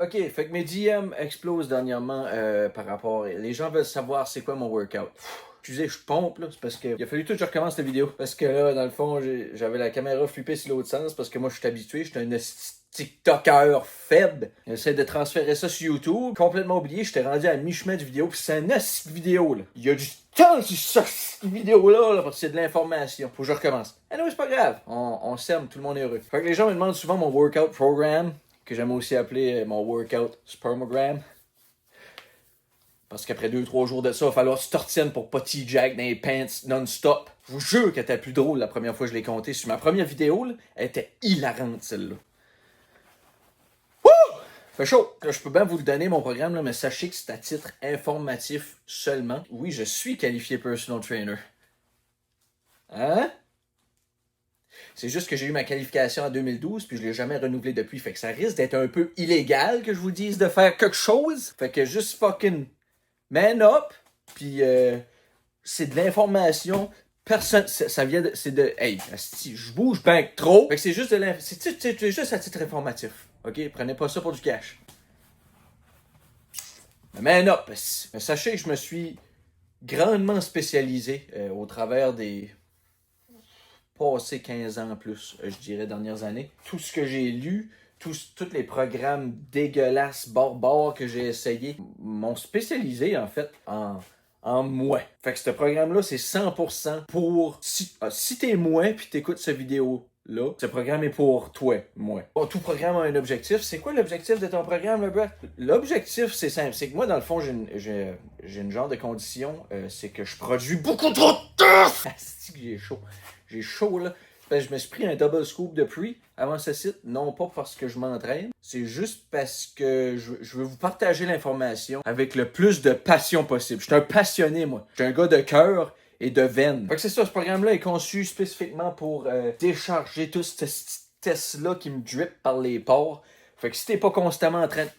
OK, fait que mes DM explosent dernièrement par rapport... Les gens veulent savoir c'est quoi mon workout. Excusez, je pompe, là. C'est parce que il a fallu tout que je recommence la vidéo. Parce que là, dans le fond, j'avais la caméra flippée sur l'autre sens parce que moi, je suis habitué. Je suis un TikToker faible. J'essaie de transférer ça sur YouTube. Complètement oublié, j'étais rendu à mi-chemin de vidéo. Puis c'est un assis vidéo, là. Il y a du temps sur cette vidéo-là, parce que c'est de l'information. Faut que je recommence. Ah non, c'est pas grave. On s'aime, tout le monde est heureux. Fait que les gens me demandent souvent mon workout program, que j'aime aussi appeler mon workout spermogram. Parce qu'après 2-3 jours de ça, il va falloir se tortiner pour pas T-Jack dans les pants non-stop. Je vous jure qu'elle était plus drôle la première fois que je l'ai compté. Sur ma première vidéo, là, elle était hilarante, celle-là. Wouh! Fait chaud. Là, je peux bien vous le donner, mon programme, là, mais sachez que c'est à titre informatif seulement. Oui, je suis qualifié personal trainer. Hein? C'est juste que j'ai eu ma qualification en 2012, puis je l'ai jamais renouvelée depuis. Fait que ça risque d'être un peu illégal que je vous dise de faire quelque chose. Fait que juste fucking man up, puis c'est de l'information. Personne, ça vient de, c'est de, hey, asti, je bouge ben trop. Fait que c'est juste de c'est juste à titre informatif. Ok, prenez pas ça pour du cash. Mais man up, mais sachez que je me suis grandement spécialisé au travers des passés 15 ans en plus, je dirais, dernières années. Tout ce que j'ai lu, tous les programmes dégueulasses, barbares que j'ai essayé, m'ont spécialisé, en fait, en moi. Fait que ce programme-là, c'est 100% pour... Si t'es moi, puis t'écoutes cette vidéo-là, ce programme est pour toi, moi. Bon, tout programme a un objectif. C'est quoi l'objectif de ton programme, le bro? L'objectif, c'est simple. C'est que moi, dans le fond, j'ai une genre de condition. C'est que je produis beaucoup trop de temps! Asti que j'ai chaud. J'ai chaud, là. Ben, je me suis pris un double scoop de pre avant ce site, non pas parce que je m'entraîne, c'est juste parce que je veux vous partager l'information avec le plus de passion possible. Je suis un passionné, moi. Je suis un gars de cœur et de veine. Fait que c'est ça, ce programme-là est conçu spécifiquement pour décharger tout ce test-là qui me drip par les pores. Fait que si t'es pas constamment en train de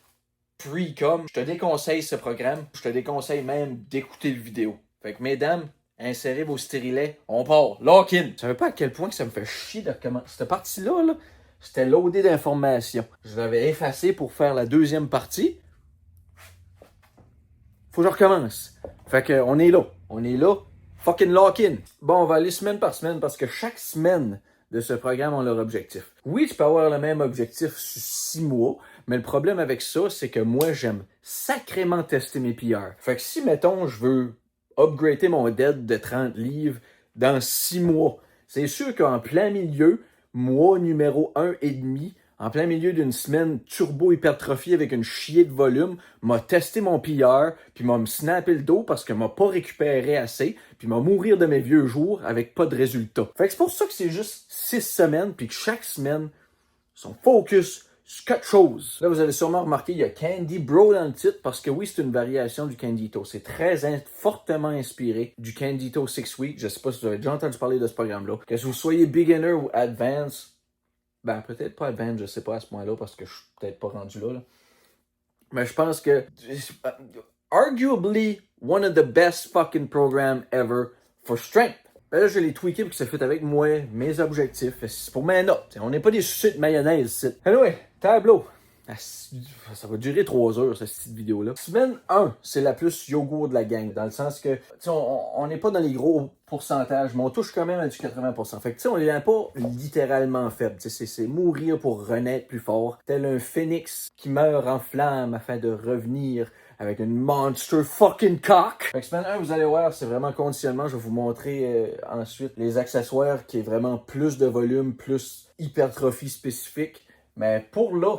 pre-com, je te déconseille ce programme. Je te déconseille même d'écouter le vidéo. Fait que mesdames, insérez vos stérilets, on part, lock-in. Vous savez pas à quel point que ça me fait chier de recommencer. Cette partie-là, là, c'était loadé d'informations. Je l'avais effacé pour faire la deuxième partie. Faut que je recommence. Fait que on est là, fucking lock-in. Bon, on va aller semaine par semaine parce que chaque semaine de ce programme ont leur objectif. Oui, tu peux avoir le même objectif sur 6 mois, mais le problème avec ça, c'est que moi, j'aime sacrément tester mes PR. Fait que si, mettons, je veux upgrader mon dead de 30 livres dans 6 mois. C'est sûr qu'en plein milieu, mois numéro 1 et demi, en plein milieu d'une semaine turbo-hypertrophie avec une chier de volume, m'a testé mon PR, puis m'a me snappé le dos parce que m'a pas récupéré assez, puis m'a mourir de mes vieux jours avec pas de résultat. Fait que c'est pour ça que c'est juste 6 semaines, puis que chaque semaine, son focus sur quelque chose. Là, vous avez sûrement remarqué, il y a Candy Bro dans le titre, parce que oui, c'est une variation du Candito. C'est fortement inspiré du Candito 6 Week. Je sais pas si vous avez déjà entendu parler de ce programme-là. Que vous soyez beginner ou advanced, ben peut-être pas advanced, je sais pas à ce point-là, parce que je suis peut-être pas rendu là. Mais je pense que, arguably, one of the best fucking programs ever for strength. Ben là, je l'ai tweaké pour que ça fit avec moi, mes objectifs. C'est pour mes notes. On n'est pas des sucres de mayonnaise ici. Anyway, tableau. Ça va durer 3 heures, cette petite vidéo-là. Semaine 1, c'est la plus yogourt de la gang. Dans le sens que, on n'est pas dans les gros pourcentages, mais on touche quand même à du 80%. Fait que, on n'est pas littéralement faible. C'est mourir pour renaître plus fort. Tel un phénix qui meurt en flammes afin de revenir avec une monster fucking cock. Fait que semaine 1, vous allez voir, c'est vraiment conditionnement. Je vais vous montrer ensuite les accessoires qui est vraiment plus de volume, plus hypertrophie spécifique. Mais pour là,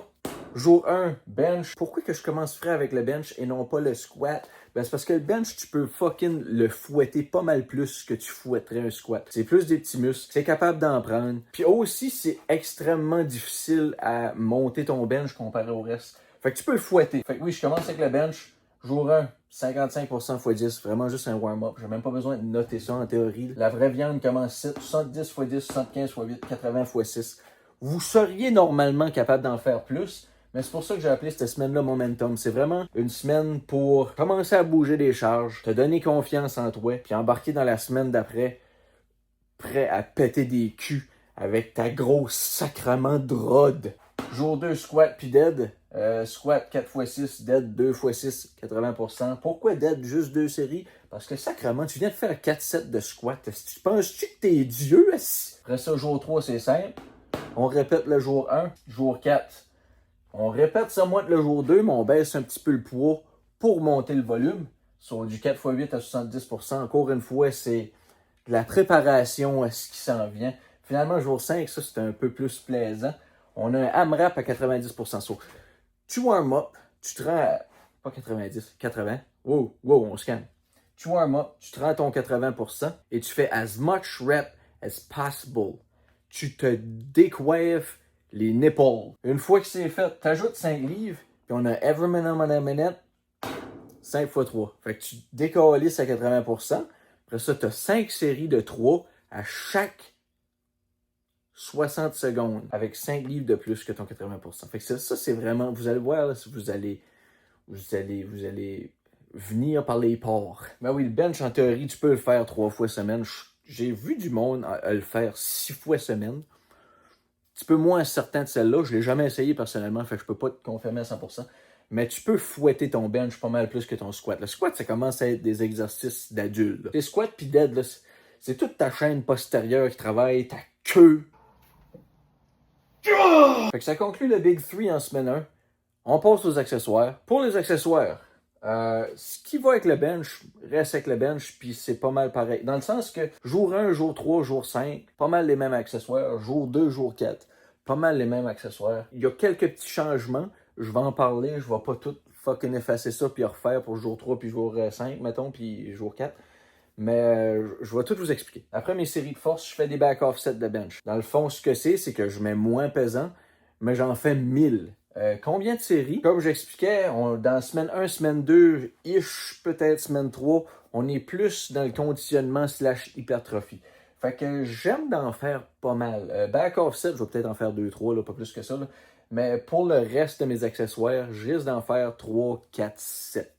jour 1, bench. Pourquoi que je commence frais avec le bench et non pas le squat? Ben, c'est parce que le bench, tu peux fucking le fouetter pas mal plus que tu fouetterais un squat. C'est plus des petits muscles, c'est capable d'en prendre. Puis aussi, c'est extrêmement difficile à monter ton bench comparé au reste. Fait que tu peux le fouetter. Fait que oui, je commence avec le bench. Jour 1, 55% x 10. Vraiment juste un warm-up. J'ai même pas besoin de noter ça en théorie. La vraie viande commence 7, 70 x 10, 75 x 8, 80 x 6. Vous seriez normalement capable d'en faire plus. Mais c'est pour ça que j'ai appelé cette semaine-là Momentum. C'est vraiment une semaine pour commencer à bouger des charges, te donner confiance en toi, puis embarquer dans la semaine d'après, prêt à péter des culs avec ta grosse sacrement de rod. Jour 2, squat puis dead. Squat 4x6, dead 2x6, 80%. Pourquoi dead juste 2 séries? Parce que sacrément, tu viens de faire 4 sets de squat. Tu penses-tu que t'es Dieu? Après ça, jour 3, c'est simple. On répète le jour 1, jour 4. On répète ça moins que le jour 2, mais on baisse un petit peu le poids pour monter le volume. Sur du 4x8 à 70%. Encore une fois, c'est de la préparation à ce qui s'en vient. Finalement, jour 5, ça, c'est un peu plus plaisant. On a un AMRAP à 90%. So, tu warm up, tu te rends à, pas 90, 80. Wow, on se calme. Tu warm up, tu te rends à ton 80% et tu fais as much rep as possible. Tu te décoiffes les nipples. Une fois que c'est fait, tu ajoutes 5 livres, puis on a every minute on a minute, 5 x 3. Fait que tu décalisses à 80%. Après ça, tu as 5 séries de 3 à chaque 60 secondes avec 5 livres de plus que ton 80%. Fait que ça, c'est vraiment, vous allez voir, là, si vous allez venir par les pores. Ben oui, le bench, en théorie, tu peux le faire 3 fois semaine. J'ai vu du monde le faire 6 fois semaine. Un petit peu moins certain de celle-là. Je ne l'ai jamais essayé personnellement, fait que je peux pas te confirmer à 100%. Mais tu peux fouetter ton bench pas mal plus que ton squat. Le squat, ça commence à être des exercices d'adultes. Les squats pis dead, là, c'est toute ta chaîne postérieure qui travaille, ta queue. Fait que ça conclut le Big 3 en semaine 1. On passe aux accessoires. Pour les accessoires, ce qui va avec le bench, reste avec le bench, puis c'est pas mal pareil. Dans le sens que jour 1, jour 3, jour 5, pas mal les mêmes accessoires. Jour 2, jour 4, pas mal les mêmes accessoires. Il y a quelques petits changements. Je vais en parler. Je vais pas tout fucking effacer ça puis refaire pour jour 3 puis jour 5, mettons, puis jour 4. Mais je vais tout vous expliquer. Après mes séries de force, je fais des back offsets de bench. Dans le fond, ce que c'est que je mets moins pesant, mais j'en fais 1000. Combien de séries? Comme j'expliquais, dans semaine 1, semaine 2, ish, peut-être semaine 3, on est plus dans le conditionnement / hypertrophie. Fait que j'aime d'en faire pas mal. Back offset, je vais peut-être en faire 2-3, pas plus que ça. Là. Mais pour le reste de mes accessoires, je risque d'en faire 3, 4, 7.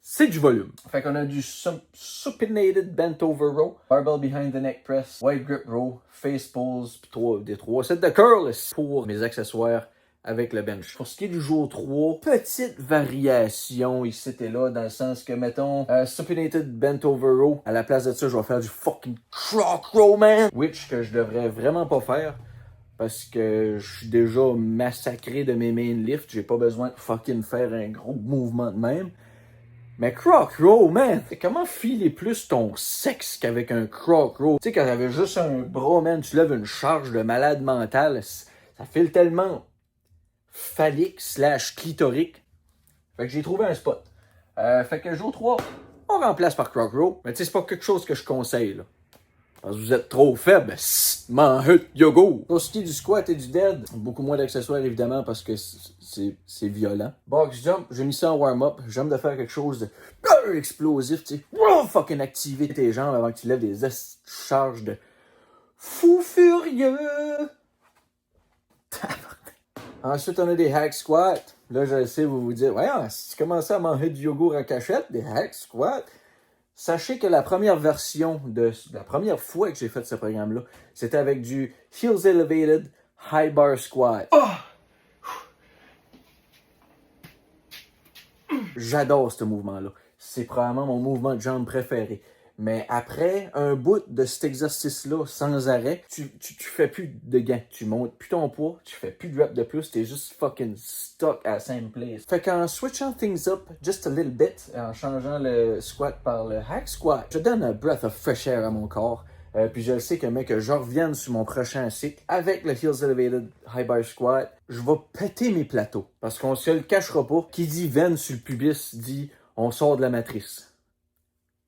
C'est du volume. Fait qu'on a du supinated bent over row, barbell behind the neck press, wide grip row, face pulls, puis des 3 sets de curls pour mes accessoires avec le bench. Pour ce qui est du jour 3, petite variation ici et là, dans le sens que, mettons, supinated bent over row, à la place de ça, je vais faire du fucking croc row, man! Which que je devrais vraiment pas faire. Parce que je suis déjà massacré de mes main lifts. J'ai pas besoin de fucking faire un gros mouvement de même. Mais croc row, man! Comment filer plus ton sexe qu'avec un croc row? Tu sais, quand t'avais juste un bras, man, tu lèves une charge de malade mental, ça file tellement phallique / clitorique. Fait que j'ai trouvé un spot. Fait que jour 3, on remplace par croc row. Mais tu sais, c'est pas quelque chose que je conseille, là. Parce que vous êtes trop faible, manhut yogo. Pour ce qui est du squat et du dead, beaucoup moins d'accessoires évidemment parce que c'est violent. Box jump, j'ai mis ça en warm-up. J'aime de faire quelque chose de explosif, tu sais. Fucking activer tes jambes avant que tu lèves des charges de fou furieux. Ensuite, on a des hack squats. Là, je sais, vous dites, ouais, si tu commençais à manger du yogourt en cachette, des hack squats. Sachez que la première version la première fois que j'ai fait ce programme-là, c'était avec du Heels Elevated High Bar Squat. Oh! J'adore ce mouvement-là. C'est probablement mon mouvement de jambe préféré. Mais après un bout de cet exercice-là, sans arrêt, tu fais plus de gains. Tu montes plus ton poids, tu fais plus de reps de plus, t'es juste fucking stuck à la same place. Fait qu'en switchant things up just a little bit, en changeant le squat par le hack squat, je donne un breath of fresh air à mon corps. Puis je le sais que, mec, que je revienne sur mon prochain cycle avec le Heels Elevated High Bar Squat, je vais péter mes plateaux. Parce qu'on se le cachera pas. Qui dit veine sur le pubis dit on sort de la matrice.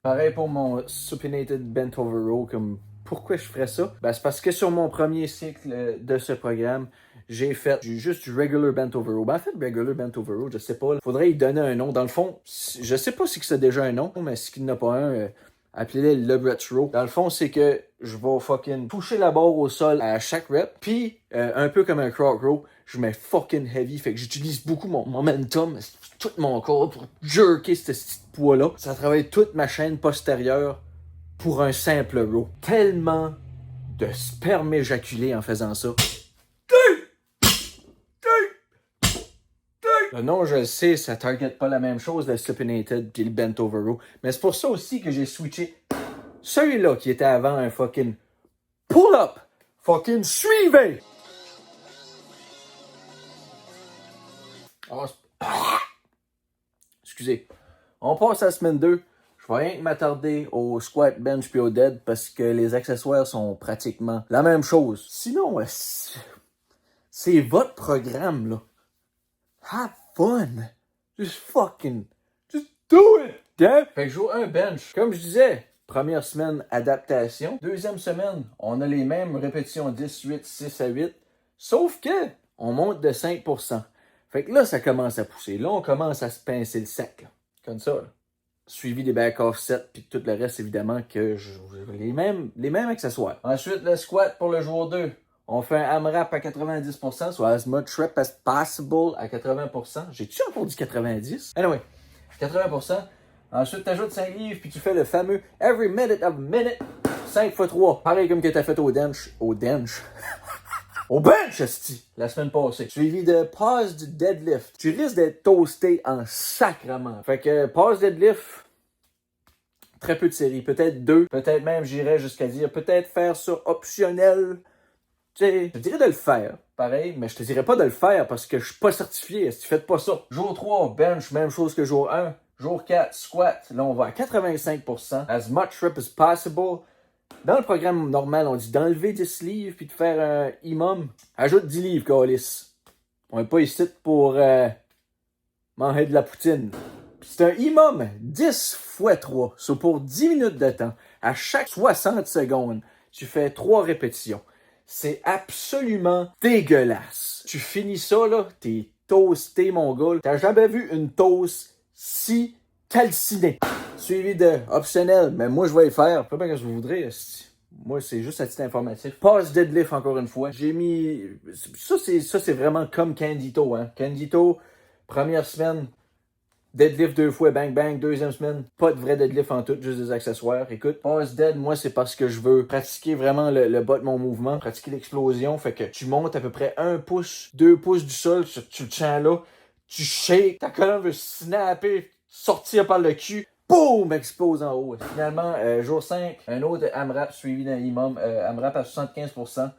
Pareil pour mon supinated bent over row, comme pourquoi je ferais ça? Ben, c'est parce que sur mon premier cycle de ce programme, j'ai fait juste du regular bent over row. Ben, en fait, regular bent over row, je sais pas. Faudrait y donner un nom. Dans le fond, je sais pas si c'est déjà un nom, mais s'il n'y en a pas un, appelez-le le Breath Row. Dans le fond, c'est que je vais fucking toucher la barre au sol à chaque rep. Puis, un peu comme un croc row, je mets fucking heavy. Fait que j'utilise beaucoup mon momentum, tout mon corps pour jerker ce petit poids-là. Ça travaille toute ma chaîne postérieure pour un simple row. Tellement de sperme éjaculé en faisant ça. Le nom, je le sais, ça target pas la même chose, le supinated puis le bent over row. Mais c'est pour ça aussi que j'ai switché celui-là qui était avant un fucking pull-up. Fucking suivez! Excusez. On passe à la semaine 2. Je vais rien que m'attarder au squat, bench puis au dead parce que les accessoires sont pratiquement la même chose. Sinon, c'est votre programme, là. Have fun. Just do it. Yeah? Fait que je joue un bench. Comme je disais, première semaine, adaptation. Deuxième semaine, on a les mêmes répétitions 10, 8, 6 à 8. Sauf que, on monte de 5%. Fait que là, ça commence à pousser. Là, on commence à se pincer le sac, là. Comme ça, là. Suivi des back offset puis tout le reste, évidemment, que les mêmes accessoires. Ensuite, le squat pour le jour 2. On fait un AMRAP à 90%, soit as much rep as possible à 80%. J'ai-tu encore dit 90? Anyway, 80%. Ensuite, tu ajoutes 5 livres, puis tu fais le fameux every minute of minute, 5 x 3. Pareil comme que tu as fait au bench. Au bench? Au bench, esti, la semaine passée. Suivi de pause du deadlift. Tu risques d'être toasté en sacrement. Fait que pause deadlift, très peu de séries. Peut-être 2. Peut-être même, j'irais jusqu'à dire, peut-être faire ça optionnel. Tu sais, je dirais de le faire, pareil, mais je te dirais pas de le faire parce que je suis pas certifié. Si tu fais pas ça. Jour 3, bench, même chose que jour 1. Jour 4, squat. Là, on va à 85%. As much rep as possible. Dans le programme normal, on dit d'enlever 10 livres puis de faire un imam. Ajoute 10 livres, Calis. On n'est pas ici pour manger de la poutine. C'est un imam 10 x 3. So pour 10 minutes de temps, à chaque 60 secondes, tu fais 3 répétitions. C'est absolument dégueulasse. Tu finis ça, là, t'es toasté, mon gars. T'as jamais vu une toast si calcinée. Suivi de optionnel, mais moi je vais le faire. Pas bien que je vous voudrais. Moi, c'est juste à titre informatif. Pass deadlift encore une fois. J'ai mis. Ça, c'est vraiment comme Candito, hein. Candito, première semaine, deadlift 2 fois, bang bang. Deuxième semaine, pas de vrai deadlift en tout, juste des accessoires. Écoute, pass dead, moi, c'est parce que je veux pratiquer vraiment le bas de mon mouvement, pratiquer l'explosion. Fait que tu montes à peu près 1 pouce, 2 pouces du sol, tu le tiens là, tu shakes, ta colonne veut snapper, sortir par le cul. Boum! Explose en haut. Finalement, jour 5, un autre AMRAP suivi d'un imam. AMRAP à 75%.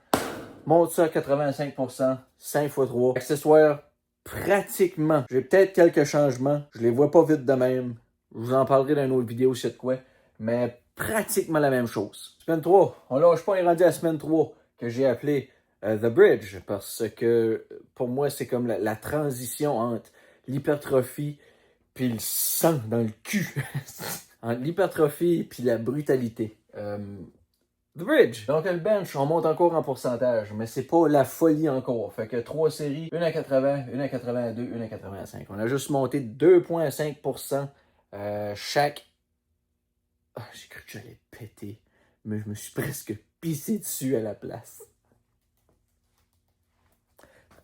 Monte ça à 85%. 5 x 3. Accessoires, pratiquement. J'ai peut-être quelques changements. Je les vois pas vite de même. Je vous en parlerai dans une autre vidéo, c'est de quoi. Mais pratiquement la même chose. Semaine 3. On lâche pas, on est rendu à la semaine 3 que j'ai appelé The Bridge. Parce que pour moi, c'est comme la transition entre l'hypertrophie puis le sang dans le cul. Entre l'hypertrophie puis la brutalité. The Bridge. Donc le bench, on monte encore en pourcentage, mais c'est pas la folie encore. Fait que 3 séries, une à 80, une à 82, une à 85. On a juste monté 2,5% chaque. Ah, j'ai cru que j'allais péter, mais je me suis presque pissé dessus à la place.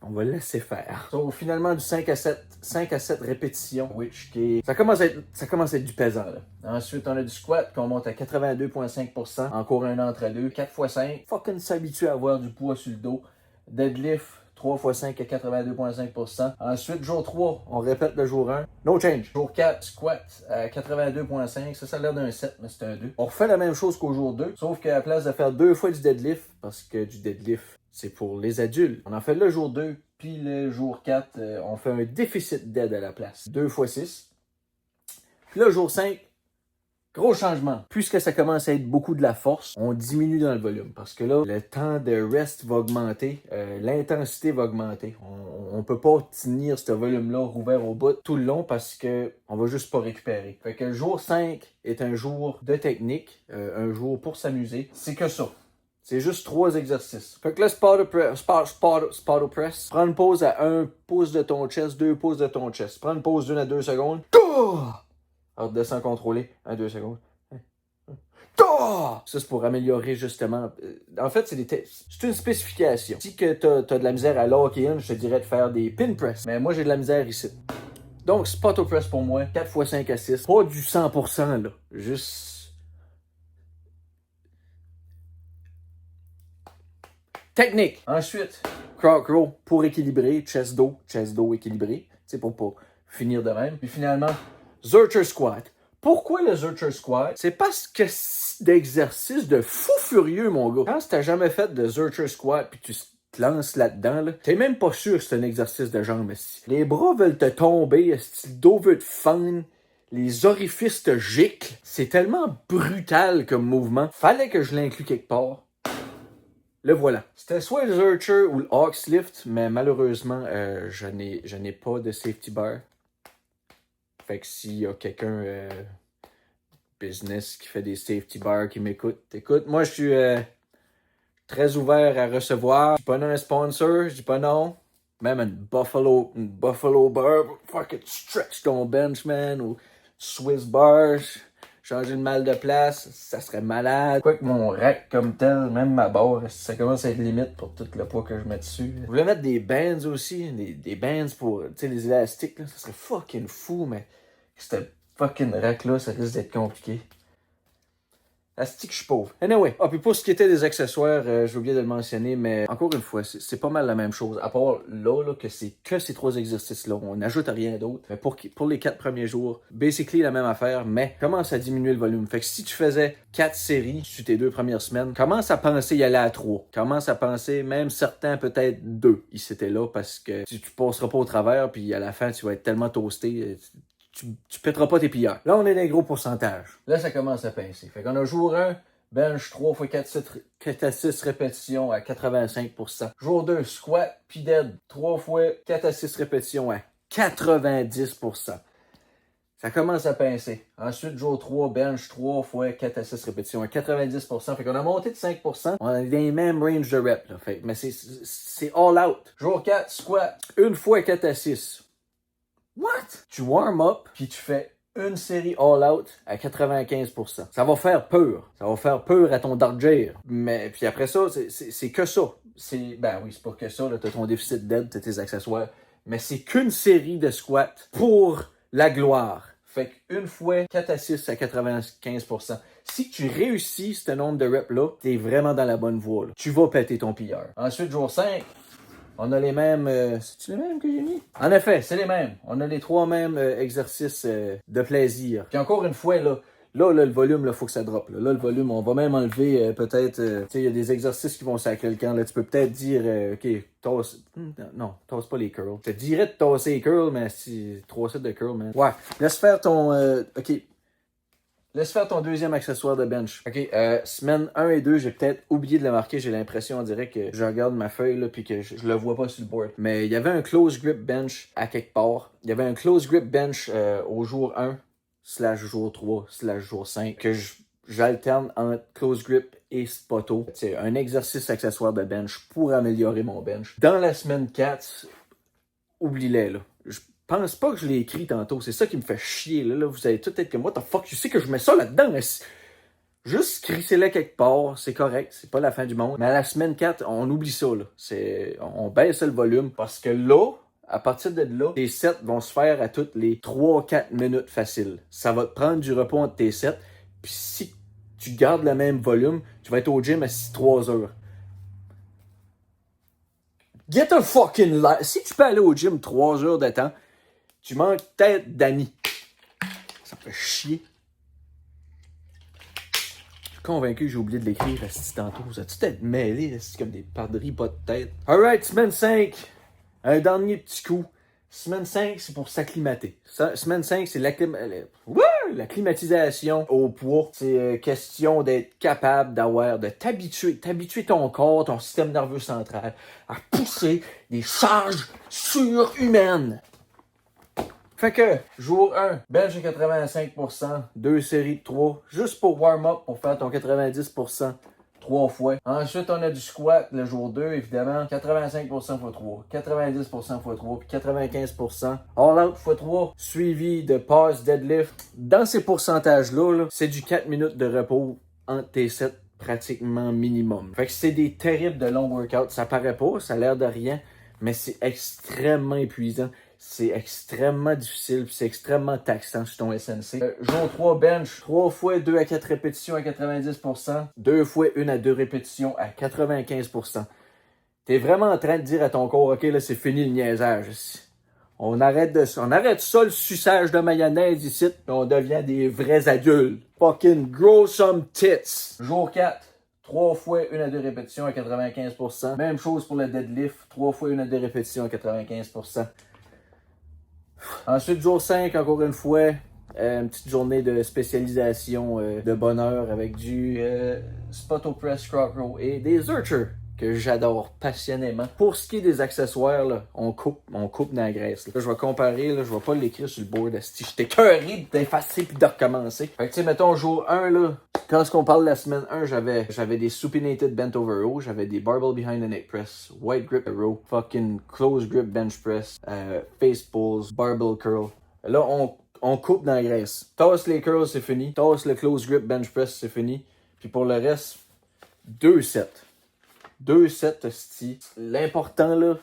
On va le laisser faire. So, finalement, du 5 à 7 répétitions, which qui est... ça commence à être du pesant, là. Ensuite, on a du squat, qu'on monte à 82,5%. Encore un entre deux. 4 x 5. Fucking s'habituer à avoir du poids sur le dos. Deadlift, 3 x 5 à 82,5%. Ensuite, jour 3, on répète le jour 1. No change. Jour 4, squat à 82,5. Ça a l'air d'un 7, mais c'est un 2. On refait la même chose qu'au jour 2, sauf qu'à la place de faire 2 fois du deadlift, parce que du deadlift, c'est pour les adultes. On en fait le jour 2, puis le jour 4, on fait un déficit d'aide à la place. 2 x 6. Puis le jour 5, gros changement. Puisque ça commence à être beaucoup de la force, on diminue dans le volume. Parce que là, le temps de rest va augmenter, l'intensité va augmenter. On peut pas tenir ce volume-là rouvert au bout tout le long parce que on va juste pas récupérer. Fait que le jour 5 est un jour de technique, un jour pour s'amuser. C'est que ça. C'est juste 3 exercices. Fait que là, spot press. Prends une pause à 1 pouce de ton chest, 2 pouces de ton chest. Prends une pause d'1 à 2 secondes. Alors, descends contrôlé. 1-2 secondes. Ça, c'est pour améliorer justement. En fait, c'est une spécification. Si que t'as de la misère à lock in, je te dirais de faire des pin press. Mais moi, j'ai de la misère ici. Donc, spot press pour moi, 4 x 5 à 6. Pas du 100%, là. Juste. Technique. Ensuite, croc row pour équilibrer, chest dos équilibré. sais, pour pas finir de même. Puis finalement, Zercher Squat. Pourquoi le Zercher Squat? C'est parce que c'est d'exercice de fou furieux, mon gars. Quand t'as jamais fait de Zercher Squat, puis tu te lances là-dedans, là, t'es même pas sûr que c'est un exercice de jambes. Les bras veulent te tomber, le dos veut te fendre, les orifices te giclent. C'est tellement brutal comme mouvement. Fallait que je l'inclue quelque part. Le voilà. C'était soit le Zercher ou le Hawks Lift, mais malheureusement, je n'ai pas de safety bar. Fait que s'il y a quelqu'un business qui fait des safety bars qui m'écoute, écoute, moi je suis très ouvert à recevoir. Je dis pas non à un sponsor, je dis pas non. Même une Buffalo bar, fucking stretch ton bench, man, ou Swiss bar, changer de mal de place, ça serait malade. Quoique mon rack comme tel, même ma barre, ça commence à être limite pour tout le poids que je mets dessus. Je voulais mettre des bands aussi, des bands pour, tu sais, les élastiques, là, ça serait fucking fou, mais cette fucking rack-là, ça risque d'être compliqué. Asti que je suis pauvre. Anyway. Ah, puis pour ce qui était des accessoires, j'ai oublié de le mentionner, mais encore une fois, c'est pas mal la même chose. À part là que c'est que ces 3 exercices-là. On n'ajoute rien d'autre. Mais pour les 4 premiers jours, basically la même affaire, mais commence à diminuer le volume. Fait que si tu faisais 4 séries sur tes 2 premières semaines, commence à penser y aller à 3. Commence à penser, même certains peut-être 2. Ils étaient là parce que tu passeras pas au travers, puis à la fin, tu vas être tellement toasté. Tu pèteras pas tes pilleurs. Là, on est dans les gros pourcentages. Là, ça commence à pincer. Fait qu'on a jour 1, bench 3 x 4 à 6 répétitions à 85%. Jour 2, squat puis dead 3 x 4 à 6 répétitions à 90%. Ça commence à pincer. Ensuite, jour 3, bench 3 x 4 à 6 répétitions à 90%. Fait qu'on a monté de 5%. On est dans les mêmes range de reps. Là. Fait, mais c'est all out. Jour 4, squat 1 x 4 à 6. What? Tu warm up, puis tu fais une série all-out à 95%. Ça va faire peur. Ça va faire peur à ton darger. Mais puis après ça, c'est que ça. Ben oui, c'est pas que ça. T'as ton déficit d'aide, t'as tes accessoires. Mais c'est qu'une série de squats pour la gloire. Fait qu'une fois 4 à 6 à 95%. Si tu réussis ce nombre de reps-là, t'es vraiment dans la bonne voie. Là. Tu vas péter ton pilleur. Ensuite, jour 5, on a les mêmes... c'est-tu les mêmes que j'ai mis? En effet, c'est les mêmes. On a les 3 mêmes exercices de plaisir. Puis encore une fois, là, le volume, il faut que ça drop. Là, le volume, on va même enlever peut-être... tu sais, il y a des exercices qui vont sacrer le camp. Là, tu peux peut-être dire, OK, tasse... Non, tasse pas les curls. Je te dirais de tasser les curls, mais si 3 sets de curls, man. Ouais, laisse faire ton... OK. Laisse faire ton deuxième accessoire de bench. OK, semaine 1 et 2, j'ai peut-être oublié de le marquer. J'ai l'impression, on dirait que je regarde ma feuille là, puis que je le vois pas sur le board. Mais il y avait un close grip bench à quelque part. Il y avait un close grip bench au jour 1, / jour 3, / jour 5, que j'alterne entre close grip et spoto. C'est un exercice accessoire de bench pour améliorer mon bench. Dans la semaine 4, oublie-les, là. Je pense pas que je l'ai écrit tantôt. C'est ça qui me fait chier. Là, vous allez tout être comme, what the fuck, tu sais que je mets ça là-dedans. Mais juste crissez-le quelque part, c'est correct. C'est pas la fin du monde. Mais à la semaine 4, on oublie ça. Là. On baisse le volume parce que là, à partir de là, tes sets vont se faire à toutes les 3-4 minutes faciles. Ça va te prendre du repos entre tes sets. Puis si tu gardes le même volume, tu vas être au gym à 3 heures. Get a fucking life. Si tu peux aller au gym 3 heures de temps, tu manques peut-être d'amis. Ça me fait chier. Je suis convaincu que j'ai oublié de l'écrire à ce tantôt. Vous avez-tu peut-être mêlé? C'est comme des pardries pas de tête. Alright, semaine 5. Un dernier petit coup. Semaine 5, c'est pour s'acclimater. Semaine 5, c'est la climatisation au poids. C'est question d'être capable de t'habituer ton corps, ton système nerveux central à pousser des charges surhumaines. Fait que, jour 1, bench à 85%, 2 séries de 3, juste pour warm-up, pour faire ton 90%, 3 fois. Ensuite, on a du squat, le jour 2, évidemment, 85% x 3, 90% x 3, puis 95%, all out x 3, suivi de pass, deadlift. Dans ces pourcentages-là, là, c'est du 4 minutes de repos entre tes sets pratiquement minimum. Fait que c'est des terribles de longs workouts, ça paraît pas, ça a l'air de rien, mais c'est extrêmement épuisant. C'est extrêmement difficile puis c'est extrêmement taxant sur ton SNC. Jour 3, bench, 3 fois 2 à 4 répétitions à 90%, 2 fois 1 à 2 répétitions à 95%. T'es vraiment en train de dire à ton corps, OK, là, c'est fini le niaisage. On arrête ça, le suçage de mayonnaise ici, et on devient des vrais adultes. Fucking grow some tits. Jour 4. 3 fois 1 à 2 répétitions à 95%. Même chose pour le deadlift. 3 fois 1 à 2 répétitions à 95%. Ensuite, jour 5, encore une fois, une petite journée de spécialisation de bonheur avec du spot au press, croc row et des archers que j'adore passionnément. Pour ce qui est des accessoires, là, on coupe dans la graisse. Là, je vais comparer, là, je vais pas l'écrire sur le board. J'étais écœuré d'effacer puis de recommencer. Fait que tu sais, mettons, jour 1, là, quand on parle de la semaine 1, j'avais des supinated bent over row, j'avais des barbell behind the neck press, white grip row, fucking close grip bench press, face pulls, barbell curl. Là, on coupe dans la graisse. Toss les curls, c'est fini. Toss le close grip bench press, c'est fini. Puis pour le reste, 2 sets. 2 sets, hostie. L'important, là,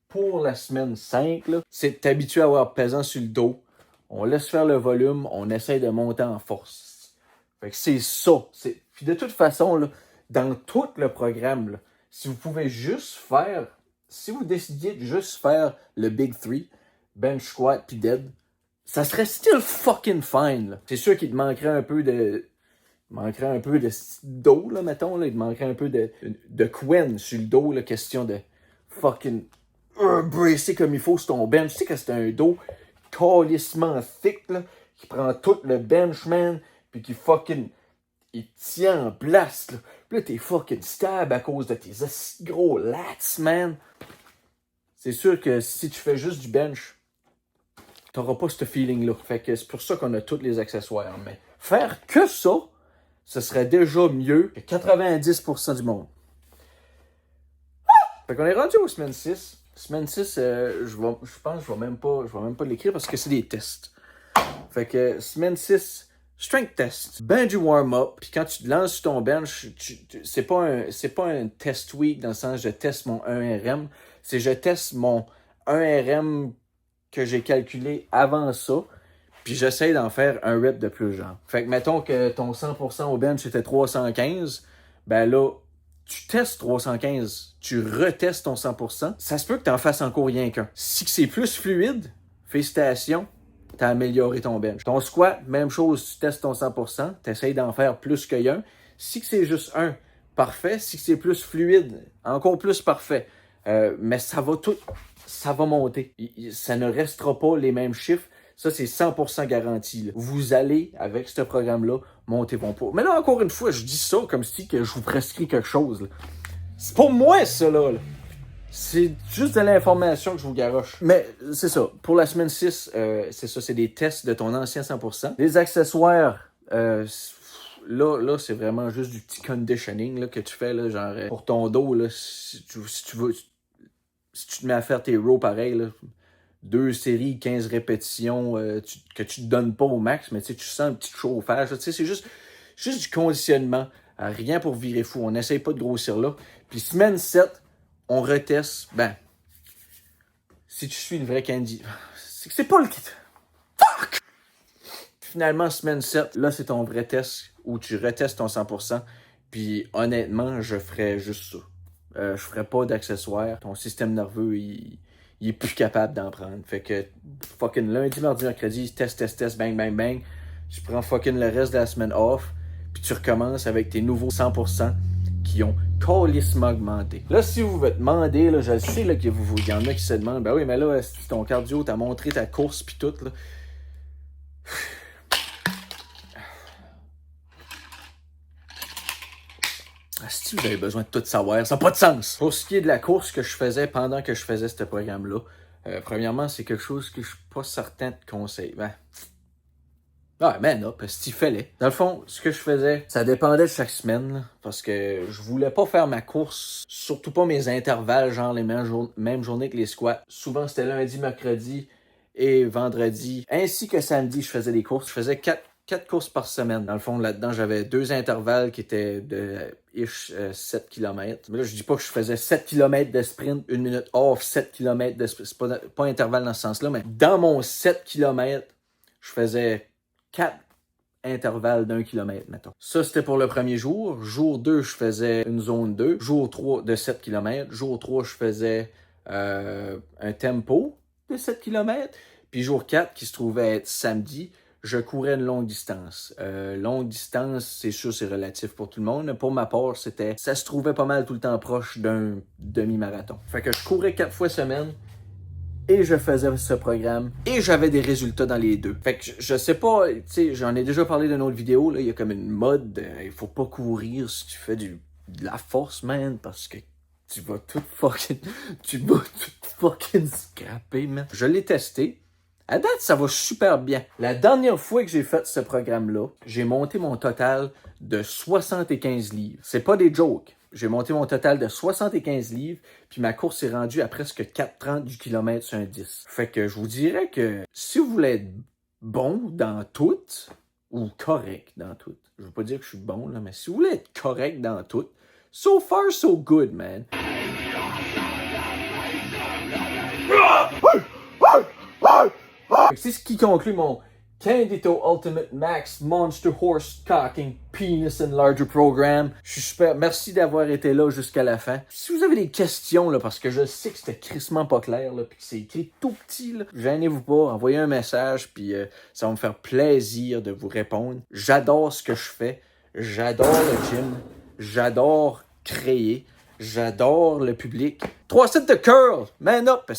pour la semaine 5, là, c'est de t'habituer à avoir pesant sur le dos. On laisse faire le volume, on essaye de monter en force. Fait que c'est ça. Puis de toute façon, là, dans tout le programme, là, si vous décidiez de juste faire le Big 3, bench, squat, puis dead, ça serait still fucking fine, là. C'est sûr qu'il te manquerait un peu de dos, là, mettons, là. Il te manquerait un peu de quen sur le dos, là, question de fucking bracer comme il faut sur ton bench. Tu sais que c'est un dos calissement thick, là, qui prend tout le bench, man, puis qui fucking, il tient en place, là. Puis là, t'es fucking stab à cause de tes gros lats, man. C'est sûr que si tu fais juste du bench, t'auras pas ce feeling-là. Fait que c'est pour ça qu'on a tous les accessoires. Mais faire que ça, ce serait déjà mieux que 90% du monde. Fait qu'on est rendu aux semaine 6. Semaine 6, je pense que je vais même pas l'écrire parce que c'est des tests. Fait que semaine 6, strength test. Ben du warm-up. Puis quand tu te lances sur ton bench, c'est pas un test week dans le sens je teste mon 1RM. C'est je teste mon 1RM que j'ai calculé avant ça. Puis j'essaie d'en faire un rep de plus, genre. Fait que mettons que ton 100% au bench c'était 315. Ben là, tu testes 315. Tu retestes ton 100%. Ça se peut que tu en fasses encore rien qu'un. Si c'est plus fluide, félicitations, t'as amélioré ton bench. Ton squat, même chose, tu testes ton 100%. T'essayes d'en faire plus qu'un. Si c'est juste un, parfait. Si c'est plus fluide, encore plus parfait. Mais ça va monter. Ça ne restera pas les mêmes chiffres. Ça, c'est 100% garanti. Là. Vous allez, avec ce programme-là, monter vos poids. Mais là, encore une fois, je dis ça comme si que je vous prescris quelque chose. Là. C'est pour moi, ça, là. C'est juste de l'information que je vous garoche. Mais c'est ça. Pour la semaine 6, c'est ça. C'est des tests de ton ancien 100%. Les accessoires, là, c'est vraiment juste du petit conditioning là, que tu fais, là, genre, pour ton dos, là, si tu te mets à faire tes rows pareil, là, 2 séries, 15 répétitions que tu te donnes pas au max, mais tu sens un petit chauffage. C'est juste du conditionnement. Rien pour virer fou. On n'essaye pas de grossir là. Puis semaine 7, on reteste. Ben, si tu suis le vrai candy, c'est pas le kit. Fuck! Finalement, semaine 7, là, c'est ton vrai test où tu retestes ton 100%. Puis honnêtement, je ferais juste ça. Je ferais pas d'accessoires. Ton système nerveux, il est plus capable d'en prendre. Fait que fucking lundi, mardi, mercredi, test, bang, bang, bang. Tu prends fucking le reste de la semaine off, puis tu recommences avec tes nouveaux 100% qui ont calissement augmenté. Là, si vous vous demandez, là, je sais là, qu'il y en a qui se demandent, ben oui, mais là, si ton cardio t'a montré ta course puis tout, là. Si vous avez besoin de tout savoir, ça n'a pas de sens. Pour ce qui est de la course que je faisais pendant que je faisais ce programme-là, premièrement, c'est quelque chose que je suis pas certain de conseiller. Non, parce qu'il fallait. Dans le fond, ce que je faisais, ça dépendait de chaque semaine, là, parce que je voulais pas faire ma course, surtout pas mes intervalles, genre les mêmes journées que les squats. Souvent, c'était lundi, mercredi et vendredi, ainsi que samedi, je faisais des courses. Je faisais 4 courses par semaine. Dans le fond, là-dedans, j'avais 2 intervalles qui étaient de 7 km. Mais là, je dis pas que je faisais 7 km de sprint, 1 minute off, 7 km de sprint. C'est pas intervalle dans ce sens-là, mais dans mon 7 km, je faisais 4 intervalles d'1 km, mettons. Ça, c'était pour le premier jour. Jour 2, je faisais une zone 2. Jour 3, de 7 km. Jour 3, je faisais un tempo. de 7 km. Puis jour 4, qui se trouvait être samedi, je courais une longue distance. Longue distance, c'est sûr, c'est relatif pour tout le monde. Pour ma part, ça se trouvait pas mal tout le temps proche d'un demi-marathon. Fait que je courais 4 fois semaine et je faisais ce programme et j'avais des résultats dans les deux. Fait que je sais pas, tu sais, j'en ai déjà parlé dans une autre vidéo, là, il y a comme une mode, il faut pas courir si tu fais de la force, man, parce que tu vas tout fucking scraper, man. Je l'ai testé. À date, ça va super bien. La dernière fois que j'ai fait ce programme-là, j'ai monté mon total de 75 livres. C'est pas des jokes. J'ai monté mon total de 75 livres, puis ma course est rendue à presque 4,30 du kilomètre sur un 10. Fait que je vous dirais que si vous voulez être bon dans tout, ou correct dans tout, je veux pas dire que je suis bon, là, mais si vous voulez être correct dans tout, so far so good, man. C'est ce qui conclut mon Candito Ultimate Max Monster Horse Cocking Penis Enlarger Program. Je suis super. Merci d'avoir été là jusqu'à la fin. Si vous avez des questions, là, parce que je sais que c'était crissement pas clair, là, puis que c'est écrit tout petit, là, gênez-vous pas, envoyez un message, puis ça va me faire plaisir de vous répondre. J'adore ce que je fais. J'adore le gym. J'adore créer. J'adore le public. 3 sets de curl. Man up.